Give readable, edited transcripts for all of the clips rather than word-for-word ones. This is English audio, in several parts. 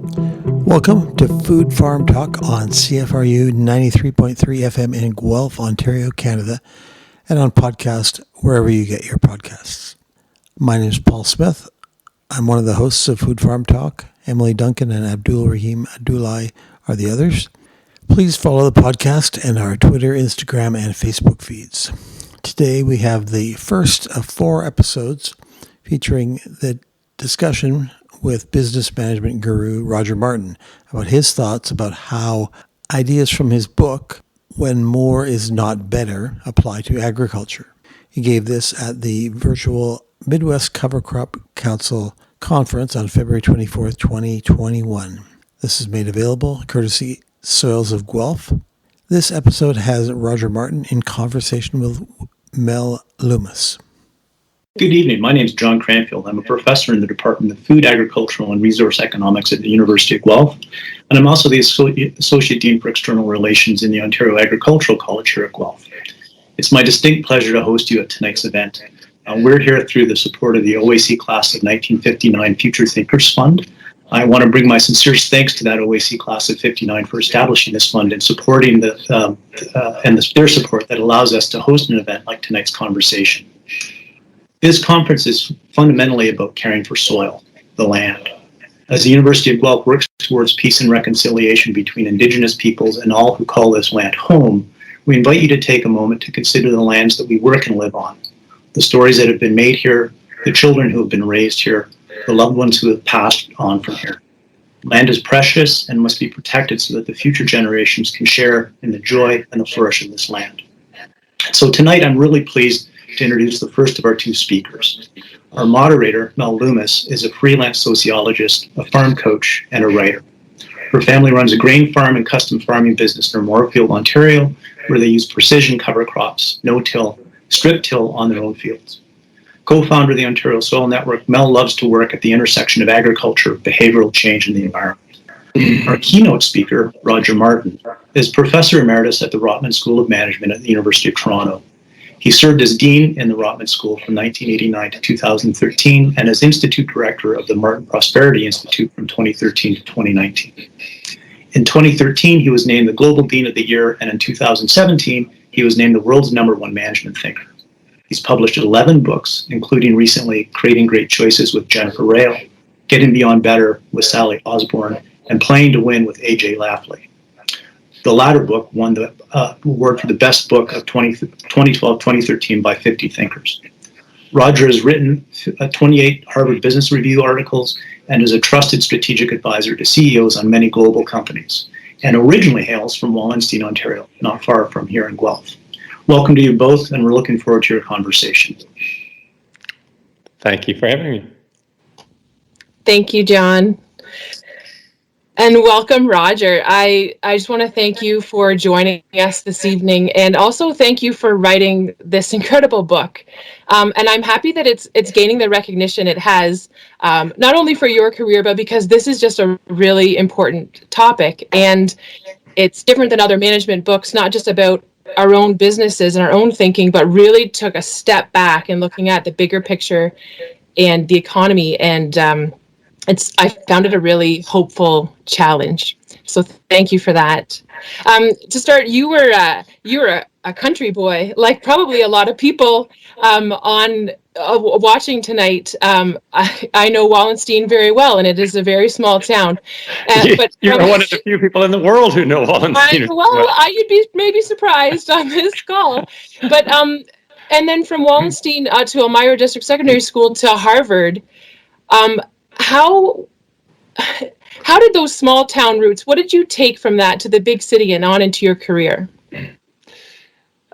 Welcome to Food Farm Talk on CFRU 93.3 FM in Guelph, Ontario, Canada, and on podcast wherever you get your podcasts. My name is Paul Smith. I'm one of the hosts of Food Farm Talk. Emily Duncan and Abdul Rahim Abdullahi are the others. Please follow the podcast and our Twitter, Instagram, and Facebook feeds. Today we have the first of 4 episodes featuring the discussion with business management guru Roger Martin about his thoughts about how ideas from his book, When More Is Not Better, apply to agriculture. He gave this at the virtual Midwest Cover Crop Council conference on February 24th, 2021. This is made available courtesy Soils of Guelph. This episode has Roger Martin in conversation with Mel Luymes. Good evening. My name is John Cranfield. I'm a professor in the Department of Food, Agricultural, and Resource Economics at the University of Guelph, and I'm also the Associate Dean for External Relations in the Ontario Agricultural College here at Guelph. It's my distinct pleasure to host you at tonight's event. We're here through the support of the OAC Class of 1959 Future Thinkers Fund. I want to bring my sincerest thanks to that OAC Class of 59 for establishing this fund and supporting their support that allows us to host an event like tonight's conversation. This conference is fundamentally about caring for soil, the land. As the University of Guelph works towards peace and reconciliation between Indigenous peoples and all who call this land home, we invite you to take a moment to consider the lands that we work and live on, the stories that have been made here, the children who have been raised here, the loved ones who have passed on from here. Land is precious and must be protected so that the future generations can share in the joy and the flourish of this land. So tonight I'm really pleased to introduce the first of our 2 speakers. Our moderator, Mel Luymes, is a freelance sociologist, a farm coach, and a writer. Her family runs a grain farm and custom farming business near Moorfield, Ontario, where they use precision cover crops, no-till, strip-till on their own fields. Co-founder of the Ontario Soil Network, Mel loves to work at the intersection of agriculture, behavioral change, and the environment. Our keynote speaker, Roger Martin, is Professor Emeritus at the Rotman School of Management at the University of Toronto. He served as Dean in the Rotman School from 1989 to 2013 and as Institute Director of the Martin Prosperity Institute from 2013 to 2019. In 2013, he was named the Global Dean of the Year, and in 2017, he was named the world's #1 management thinker. He's published 11 books, including recently Creating Great Choices with Jennifer Rail, Getting Beyond Better with Sally Osborne, and Playing to Win with A.J. Lafley. The latter book won the award for the best book of 2012-2013 by 50 Thinkers. Roger has written 28 Harvard Business Review articles and is a trusted strategic advisor to CEOs on many global companies, and originally hails from Wallenstein, Ontario, not far from here in Guelph. Welcome to you both, and we're looking forward to your conversation. Thank you for having me. Thank you, John. And welcome, Roger. I just want to thank you for joining us this evening, and also thank you for writing this incredible book. And I'm happy that it's gaining the recognition it has, not only for your career, but because this is just a really important topic. And it's different than other management books, not just about our own businesses and our own thinking, but really took a step back in looking at the bigger picture and the economy. And I found it a really hopeful challenge. So thank you for that. To start, you were a country boy, like probably a lot of people on watching tonight. I know Wallenstein very well, and it is a very small town. But you're one of the few people in the world who know Wallenstein. You'd be maybe surprised on this call. But and then from Wallenstein to Elmira District Secondary School to Harvard. How did those small town roots, what did you take from that to the big city and on into your career?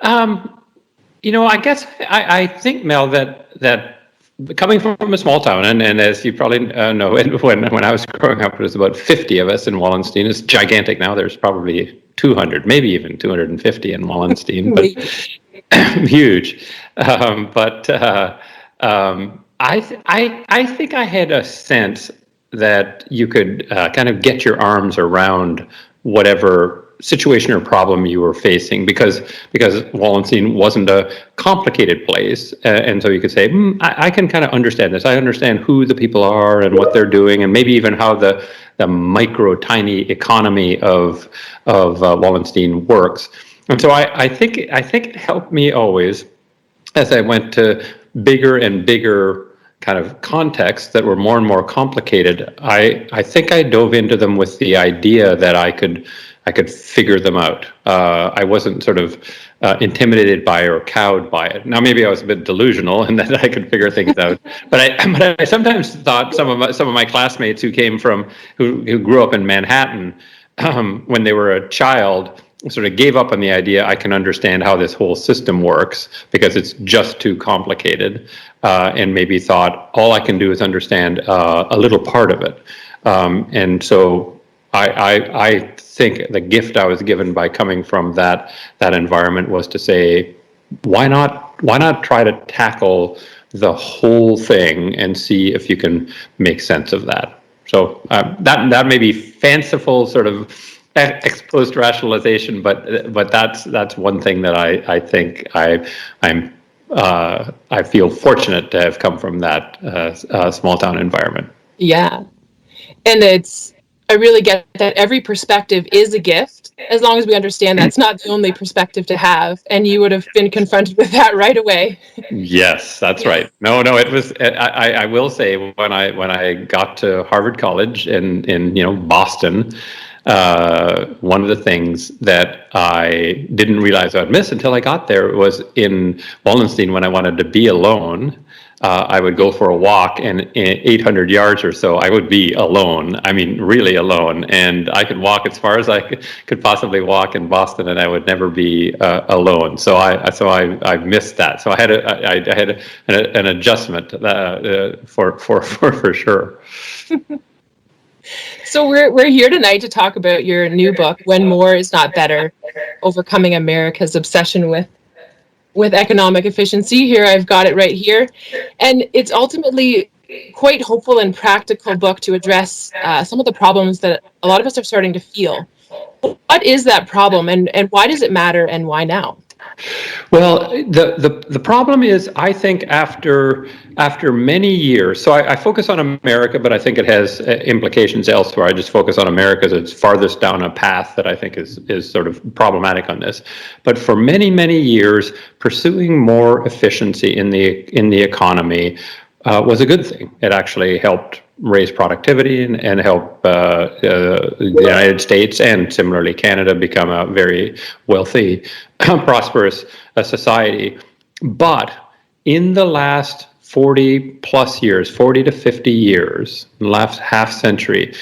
I guess I think, Mel, that coming from a small town, and as you probably know, when I was growing up, it was about 50 of us in Wallenstein. It's gigantic now. There's probably 200, maybe even 250 in Wallenstein, but huge. I think I had a sense that you could kind of get your arms around whatever situation or problem you were facing, because Wallenstein wasn't a complicated place, and so you could say, I can kind of understand this. I understand who the people are and what they're doing, and maybe even how the micro tiny economy of Wallenstein works. And so I think it helped me always, as I went to bigger and bigger kind of contexts that were more and more complicated. I think I dove into them with the idea that I could figure them out. I wasn't sort of intimidated by or cowed by it. Now maybe I was a bit delusional in that I could figure things out, but I sometimes thought some of my classmates who grew up in Manhattan when they were a child sort of gave up on the idea I can understand how this whole system works because it's just too complicated, and maybe thought all I can do is understand a little part of it. And so I think the gift I was given by coming from that environment was to say, why not try to tackle the whole thing and see if you can make sense of that. So that may be fanciful sort of ex post rationalization, but that's one thing that I think I feel fortunate to have come from that small town environment. Yeah, and I really get that every perspective is a gift, as long as we understand that's not the only perspective to have, and you would have been confronted with that right away. Yes, that's right. No, it was. I will say when I got to Harvard College in Boston, one of the things that I didn't realize I'd miss until I got there was in Wallenstein, when I wanted to be alone. I would go for a walk, and in 800 yards or so, I would be alone. I mean, really alone. And I could walk as far as I could possibly walk in Boston, and I would never be alone. So I missed that. So I had an adjustment for sure. So we're here tonight to talk about your new book, When More Is Not Better: Overcoming America's Obsession with Economic Efficiency. Here, I've got it right here. And it's ultimately quite hopeful and practical book to address some of the problems that a lot of us are starting to feel. What is that problem, and why does it matter, and why now? Well, the problem is, I think after many years, so I focus on America, but I think it has implications elsewhere. I just focus on America as it's farthest down a path that I think is sort of problematic on this. But for many years, pursuing more efficiency in the economy was a good thing. It actually helped raise productivity and help the United States and similarly Canada become a very wealthy, prosperous society. But in the last 40 plus years, 40 to 50 years, the last half century,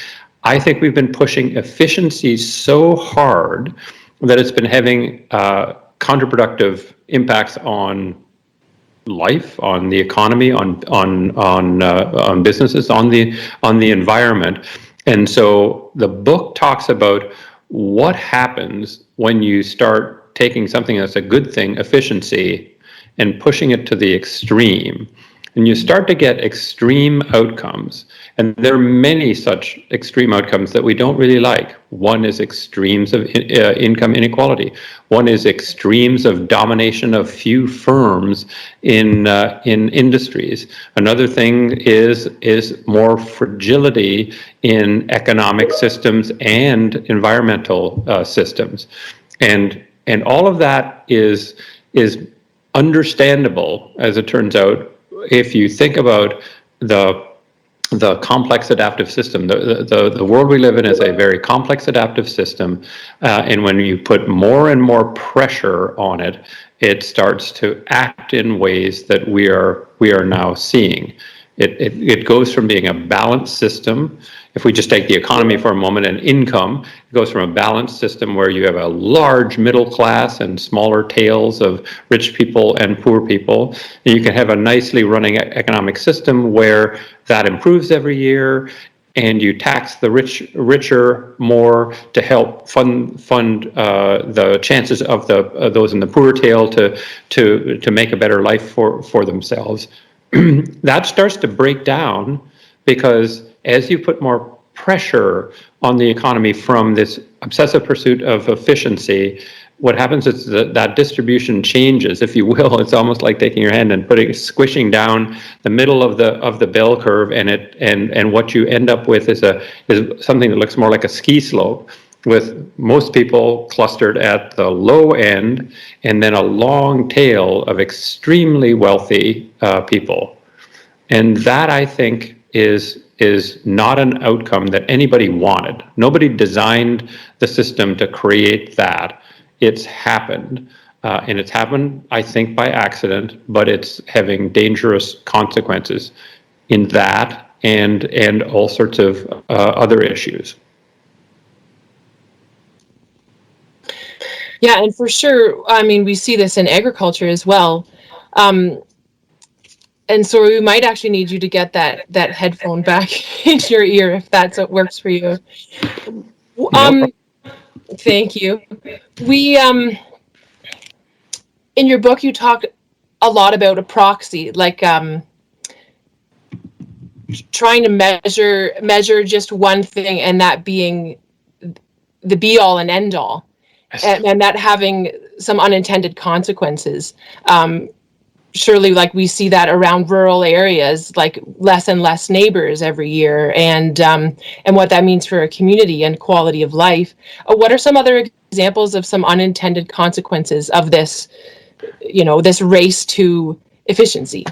I think we've been pushing efficiency so hard that it's been having counterproductive impacts on life, on the economy, on businesses, on the environment. And so the book talks about what happens when you start taking something that's a good thing, efficiency, and pushing it to the extreme. And you start to get extreme outcomes. And there are many such extreme outcomes that we don't really like. One is extremes of income inequality. One is extremes of domination of few firms in industries. Another thing is more fragility in economic systems and environmental systems. And all of that is understandable, as it turns out, if you think about the complex adaptive system. The world we live in is a very complex adaptive system, and when you put more and more pressure on it, it starts to act in ways that we are now seeing. It goes from being a balanced system. If we just take the economy for a moment and income, it goes from a balanced system where you have a large middle class and smaller tails of rich people and poor people. And you can have a nicely running economic system where that improves every year, and you tax the richer more to help fund the chances of those in the poorer tail to make a better life for themselves. That starts to break down, because as you put more pressure on the economy from this obsessive pursuit of efficiency, what happens is that distribution changes, if you will. It's almost like taking your hand and squishing down the middle of the bell curve, and what you end up with is something that looks more like a ski slope, with most people clustered at the low end, and then a long tail of extremely wealthy people. And that, I think, is not an outcome that anybody wanted. Nobody designed the system to create that. It's happened, and it's happened, I think, by accident, but it's having dangerous consequences in that and all sorts of other issues. Yeah, and for sure, I mean, we see this in agriculture as well. And so we might actually need you to get that headphone back in your ear if that's what works for you. Thank you. We in your book you talk a lot about a proxy, like trying to measure just one thing, and that being the be all and end all, and that having some unintended consequences. Surely, like, we see that around rural areas, like less and less neighbors every year, and what that means for a community and quality of life. What are some other examples of some unintended consequences of this, this race to efficiency?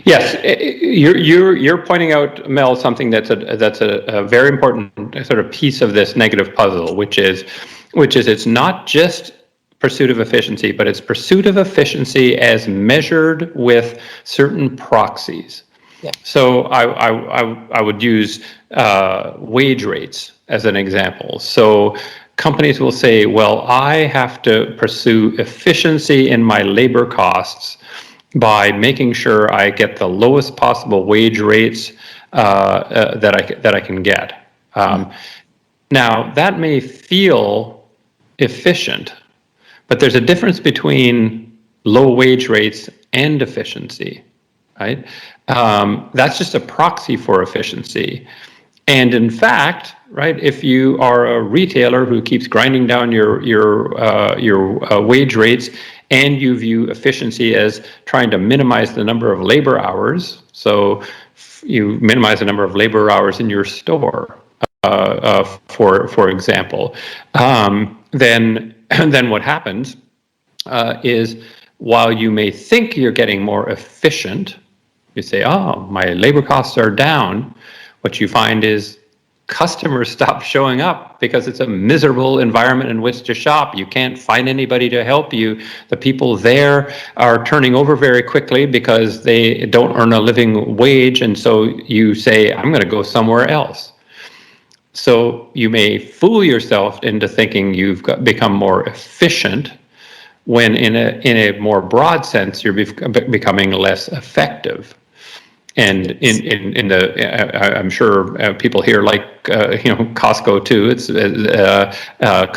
Yes, you're pointing out, Mel, something that's a very important sort of piece of this negative puzzle, which is it's not just pursuit of efficiency, but it's pursuit of efficiency as measured with certain proxies. Yeah. So I would use wage rates as an example. So companies will say, well, I have to pursue efficiency in my labor costs by making sure I get the lowest possible wage rates that I can get. Now, that may feel efficient, but there's a difference between low wage rates and efficiency, right? That's just a proxy for efficiency. And in fact, right, if you are a retailer who keeps grinding down your wage rates, and you view efficiency as trying to minimize the number of labor hours, so you minimize the number of labor hours in your store, for example, then what happens is, while you may think you're getting more efficient, you say, oh, my labor costs are down. What you find is customers stop showing up because it's a miserable environment in which to shop. You can't find anybody to help you. The people there are turning over very quickly because they don't earn a living wage, and so you say, I'm going to go somewhere else. So you may fool yourself into thinking you've become more efficient, when in a more broad sense you're becoming less effective. And in the I'm sure people here like Costco too. It's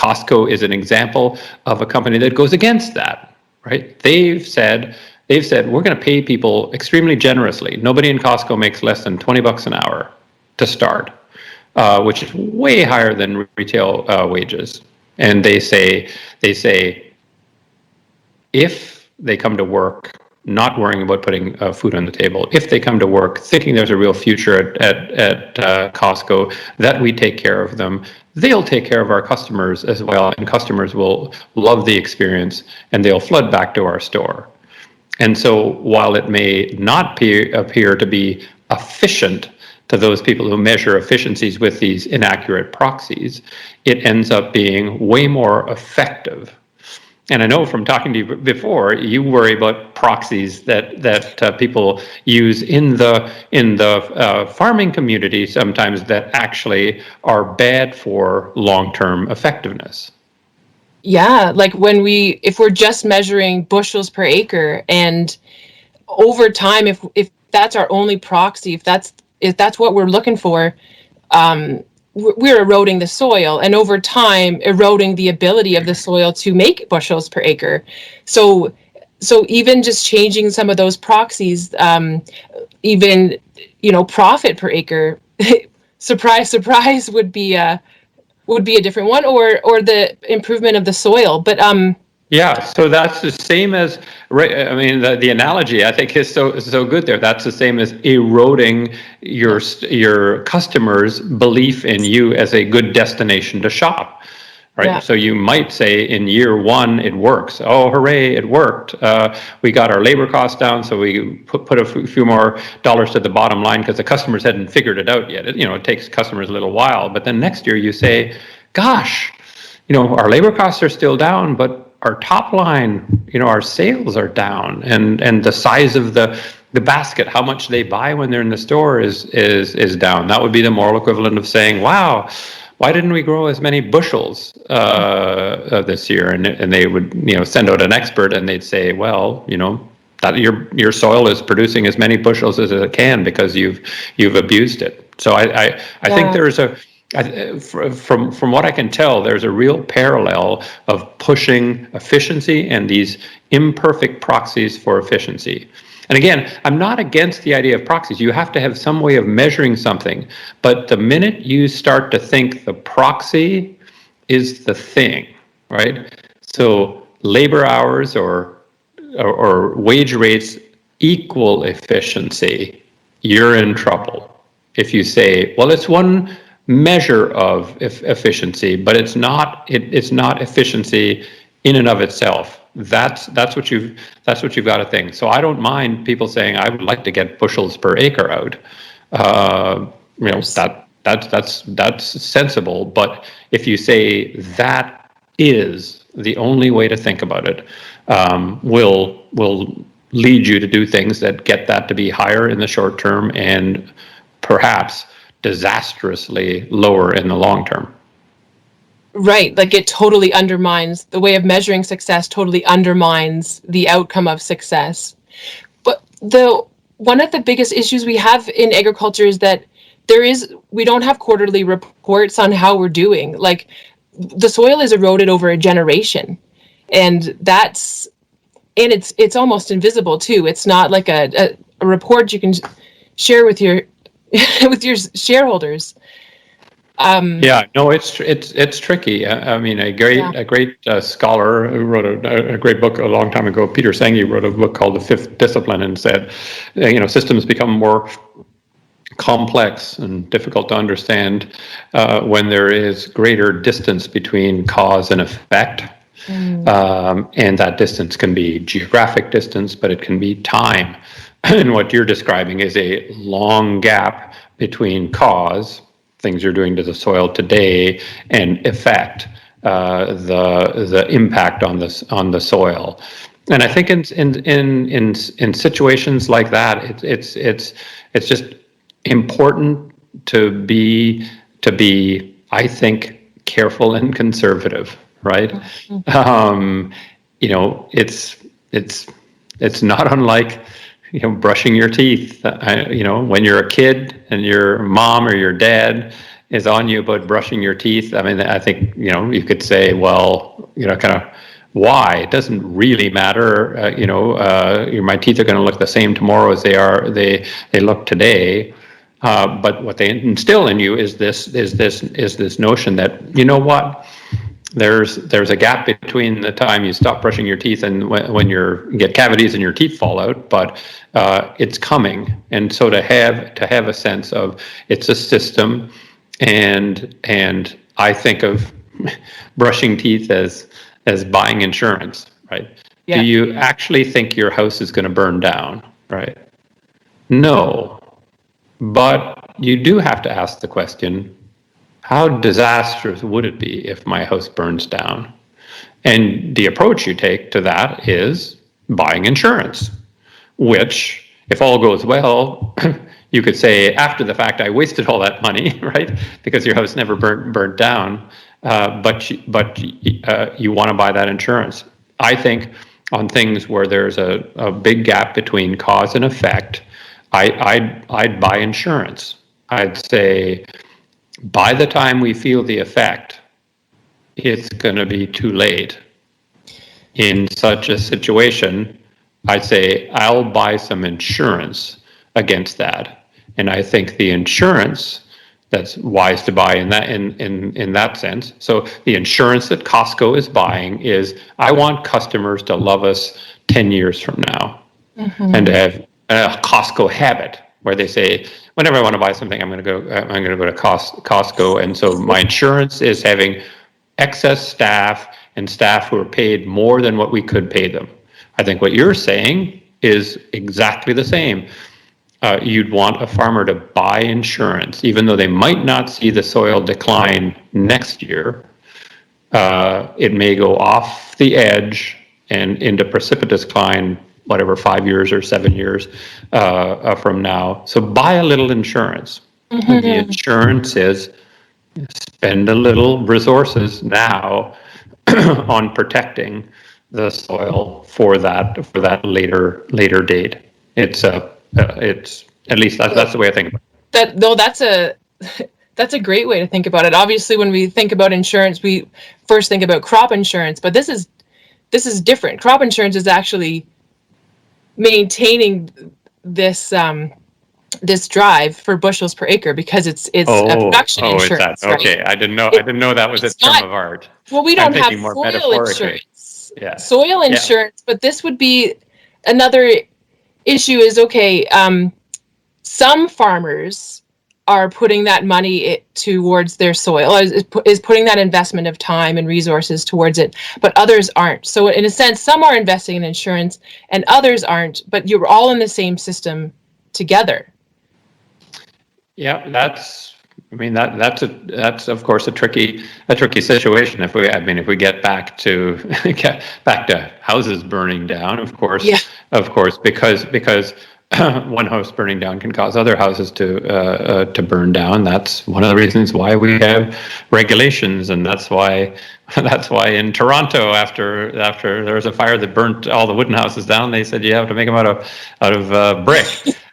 Costco is an example of a company that goes against that, right? They've said we're going to pay people extremely generously. Nobody in Costco makes less than $20 an hour to start, which is way higher than retail wages. And they say if they come to work not worrying about putting food on the table, if they come to work thinking there's a real future at Costco, that we take care of them, they'll take care of our customers as well, and customers will love the experience and they'll flood back to our store. And so while it may not appear to be efficient to those people who measure efficiencies with these inaccurate proxies, it ends up being way more effective. And I know from talking to you before, you worry about proxies that people use in the farming community sometimes that actually are bad for long-term effectiveness. Yeah, like if we're just measuring bushels per acre, and over time, if that's our only proxy, if that's what we're looking for, we're eroding the soil, and over time eroding the ability of the soil to make bushels per acre. So even just changing some of those proxies, even profit per acre, surprise, surprise, would be a different one, or the improvement of the soil. But Yeah, so that's the same as, I mean, the analogy I think is so good there. That's the same as eroding your customers' belief in you as a good destination to shop, right? Yeah. So you might say in year one it works. Oh, hooray, it worked. We got our labor costs down, so we put a few more dollars to the bottom line because the customers hadn't figured it out yet. It takes customers a little while, but then next year you say, gosh, our labor costs are still down, but our top line, our sales are down, and the size of the basket, how much they buy when they're in the store is down. That would be the moral equivalent of saying, wow, why didn't we grow as many bushels this year? And they would, send out an expert and they'd say, well, that your soil is producing as many bushels as it can because you've abused it. So I think there's from what I can tell, there's a real parallel of pushing efficiency and these imperfect proxies for efficiency. And again, I'm not against the idea of proxies. You have to have some way of measuring something. But the minute you start to think the proxy is the thing, right? So labor hours or wage rates equal efficiency, you're in trouble. If you say, well, it's one measure of efficiency, but it's not efficiency in and of itself. That's what you've got to think. So I don't mind people saying I would like to get bushels per acre out. That's sensible. But if you say that is the only way to think about it, will lead you to do things that get that to be higher in the short term and perhaps disastrously lower in the long term. Right, like it totally undermines the way of measuring success, totally undermines the outcome of success. But one of the biggest issues we have in agriculture is that we don't have quarterly reports on how we're doing. Like the soil is eroded over a generation, and it's almost invisible too. It's not like a report you can share with your with your shareholders. It's tricky. I mean, a great scholar who wrote a great book a long time ago, Peter Senge, wrote a book called The Fifth Discipline, and said, systems become more complex and difficult to understand when there is greater distance between cause and effect. And that distance can be geographic distance, but it can be time. And what you're describing is a long gap between cause, things you're doing to the soil today, and effect, the impact on the soil. And I think in situations like that, it's just important to be I think careful and conservative, right? It's not unlike brushing your teeth. When you're a kid and your mom or your dad is on you about brushing your teeth, I mean, I think you could say, well, kind of why? It doesn't really matter. My teeth are going to look the same tomorrow as they look today. But what they instill in you is this notion that there's a gap between the time you stop brushing your teeth and when you get cavities and your teeth fall out, but it's coming. And so to have a sense of it's a system, and I think of brushing teeth as buying insurance, right? Yeah. Do you actually think your house is going to burn down, right? No, but you do have to ask the question, how disastrous would it be if my house burns down? And the approach you take to that is buying insurance, which, if all goes well, you could say after the fact, I wasted all that money, right? Because your house never burnt down, but you want to buy that insurance. I think on things where there's a big gap between cause and effect, I'd buy insurance. I'd say, by the time we feel the effect, it's going to be too late. In such a situation, I'd say I'll buy some insurance against that. And I think the insurance that's wise to buy in that sense. So the insurance that Costco is buying is, I want customers to love us 10 years from now, and to have a Costco habit where they say, whenever I want to buy something, I'm going to go to Costco, and so my insurance is having excess staff and staff who are paid more than what we could pay them. I think what you're saying is exactly the same. You'd want a farmer to buy insurance, even though they might not see the soil decline next year. It may go off the edge and into precipitous decline, whatever, 5 years or 7 years from now. So buy a little insurance. The insurance is spend a little resources now on protecting the soil for that later date. It's at least that's the way I think about it. That's a great way to think about it. Obviously, when we think about insurance, we first think about crop insurance, but this is different. Crop insurance is actually maintaining this this drive for bushels per acre, because it's a production insurance. Is that okay? Right? I didn't know that was a term of art. Well, we don't have soil insurance. Yeah. Soil insurance, but this would be another issue. Is okay. Some farmers are putting that money towards their soil, is putting that investment of time and resources towards it, but others aren't. So in a sense, some are investing in insurance and others aren't, but you're all in the same system together. Yeah, that's of course a tricky situation. If we get back to houses burning down, of course, because one house burning down can cause other houses to burn down. That's one of the reasons why we have regulations, and that's why in Toronto, after there was a fire that burnt all the wooden houses down, they said you have to make them out of brick.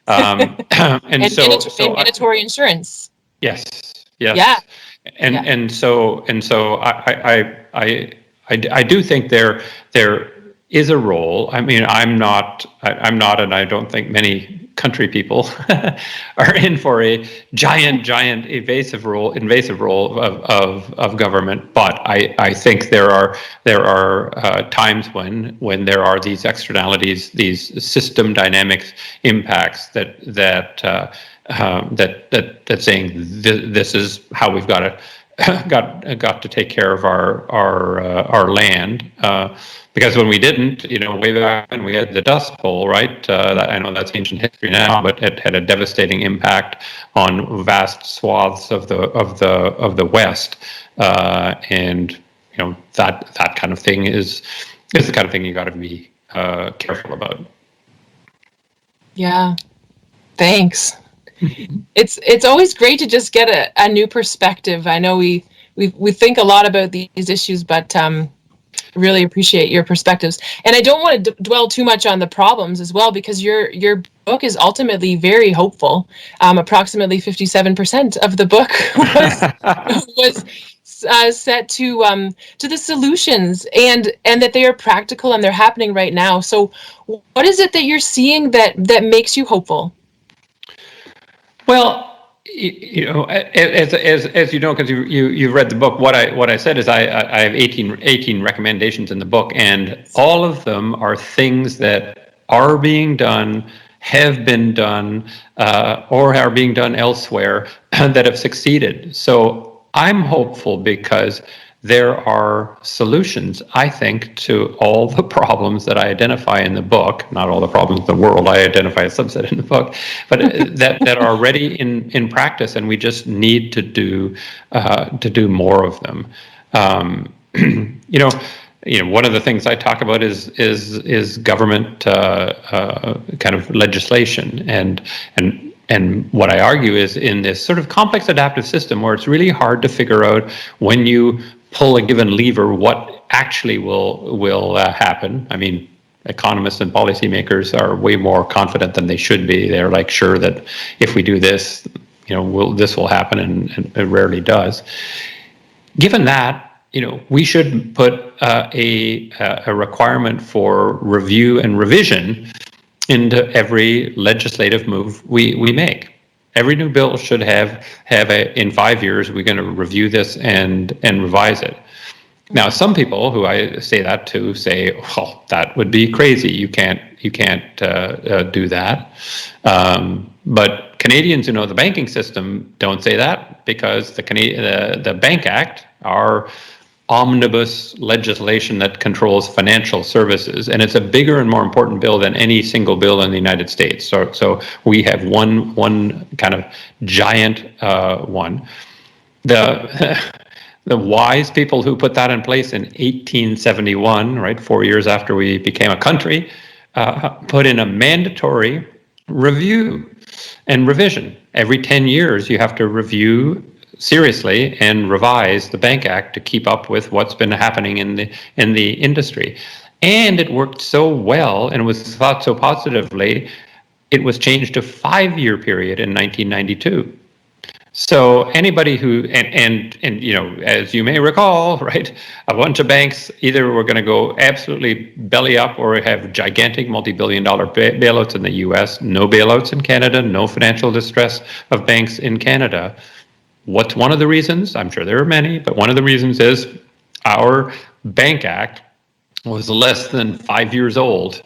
And so mandatory insurance. Yes. Yeah. And so I do think there is a role. I mean, I'm not, and I don't think many country people are in for a giant invasive role of government. But I think there are times when there are these externalities, these system dynamics impacts that saying this is how we've got to take care of our land. Because when we didn't, way back when we had the Dust Bowl, right? I know that's ancient history now, but it had a devastating impact on vast swaths of the West, and that kind of thing is the kind of thing you got to be careful about. Yeah, thanks. It's always great to just get a new perspective. I know we think a lot about these issues, but really appreciate your perspectives. And I don't want to dwell too much on the problems as well, because your book is ultimately very hopeful. Approximately 57% of the book was set to the solutions, and that they are practical and they're happening right now. So what is it that you're seeing that makes you hopeful? Well, as you know, because you've read the book, what I said is I have 18 recommendations in the book, and all of them are things that are being done, have been done, or are being done elsewhere that have succeeded. So I'm hopeful because there are solutions, I think, to all the problems that I identify in the book. Not all the problems in the world, I identify a subset in the book, but that are already in practice, and we just need to do more of them. One of the things I talk about is government kind of legislation, and what I argue is, in this sort of complex adaptive system where it's really hard to figure out when you pull a given lever what actually will happen. I mean, economists and policymakers are way more confident than they should be. They're like sure that if we do this, this will happen, and it rarely does. Given that, we should put a requirement for review and revision into every legislative move we make. Every new bill should have in 5 years, we're going to review this and revise it. Now, some people who I say that to say, well, that would be crazy. You can't do that. But Canadians who know the banking system don't say that, because the Bank Act, our omnibus legislation that controls financial services, and it's a bigger and more important bill than any single bill in the United States. So we have one kind of giant one. The wise people who put that in place in 1871, right, 4 years after we became a country, put in a mandatory review and revision. Every 10 years, you have to review seriously and revise the Bank Act to keep up with what's been happening in the industry. And it worked so well and was thought so positively, it was changed to a 5-year period in 1992. So anybody who, and you know, as you may recall, right, a bunch of banks either were going to go absolutely belly up or have gigantic multi-billion-dollar bailouts in the US, no bailouts in Canada, no financial distress of banks in Canada. What's one of the reasons? I'm sure there are many, but one of the reasons is our Bank Act was less than 5 years old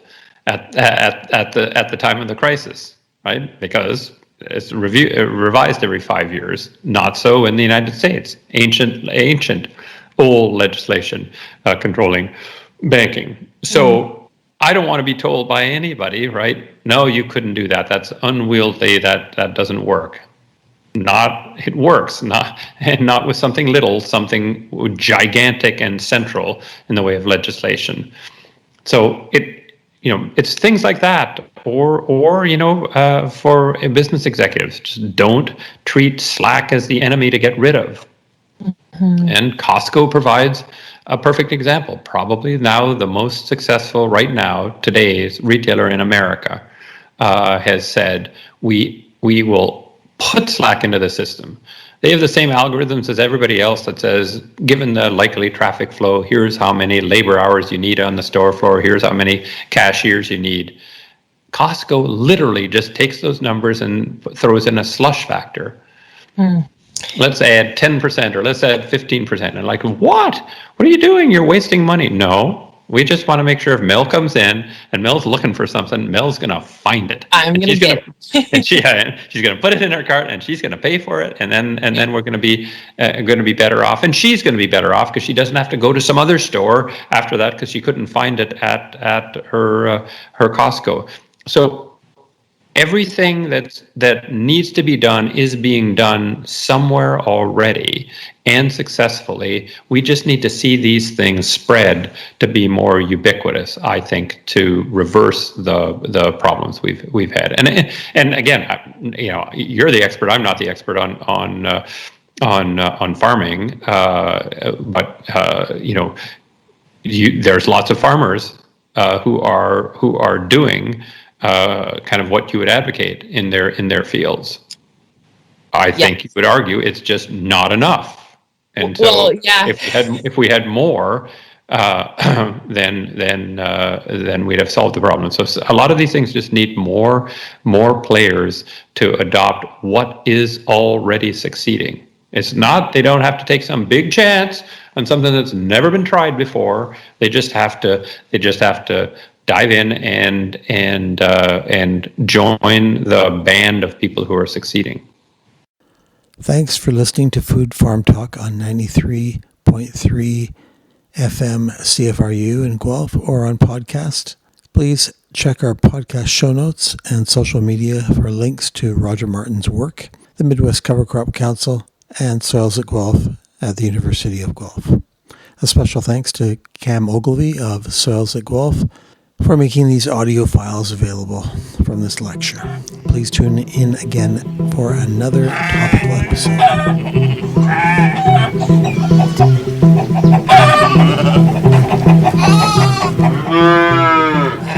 at the time of the crisis, right? Because it's revised every 5 years. Not so in the United States. Ancient old legislation controlling banking. So I don't want to be told by anybody, right? No, you couldn't do that. That's unwieldy. That doesn't work. It works. Not with something little, something gigantic and central in the way of legislation. So it's things like that, or for business executives, just don't treat slack as the enemy to get rid of. And Costco provides a perfect example. Probably now the most successful right now, today's retailer in America, has said we will put slack into the system. They have the same algorithms as everybody else that says, given the likely traffic flow, here's how many labor hours you need on the store floor, here's how many cashiers you need. Costco literally just takes those numbers and throws in a slush factor. Let's add 10% or let's add 15%. And like, what? What are you doing? You're wasting money. No. We just want to make sure if Mel comes in and Mel's looking for something, Mel's going to find it. I'm going to get it. And she's going to put it in her cart and she's going to pay for it. And then we're going to be better off. And she's going to be better off because she doesn't have to go to some other store after that because she couldn't find it at her Costco. So everything that needs to be done is being done somewhere already and successfully. We just need to see these things spread to be more ubiquitous, I think, to reverse the problems we've had. And again, you're the expert. I'm not the expert on farming, but there's lots of farmers who are doing kind of what you would advocate in their fields. I think you would argue it's just not enough. And so if we had more, then we'd have solved the problem. So a lot of these things just need more players to adopt what is already succeeding. It's not, they don't have to take some big chance on something that's never been tried before. They just have to dive in and join the band of people who are succeeding. Thanks for listening to Food Farm Talk on 93.3 FM CFRU in Guelph or on podcast. Please check our podcast show notes and social media for links to Roger Martin's work, the Midwest Cover Crop Council, and Soils at Guelph at the University of Guelph. A special thanks to Cam Ogilvie of Soils at Guelph for making these audio files available from this lecture. Please tune in again for another topical episode.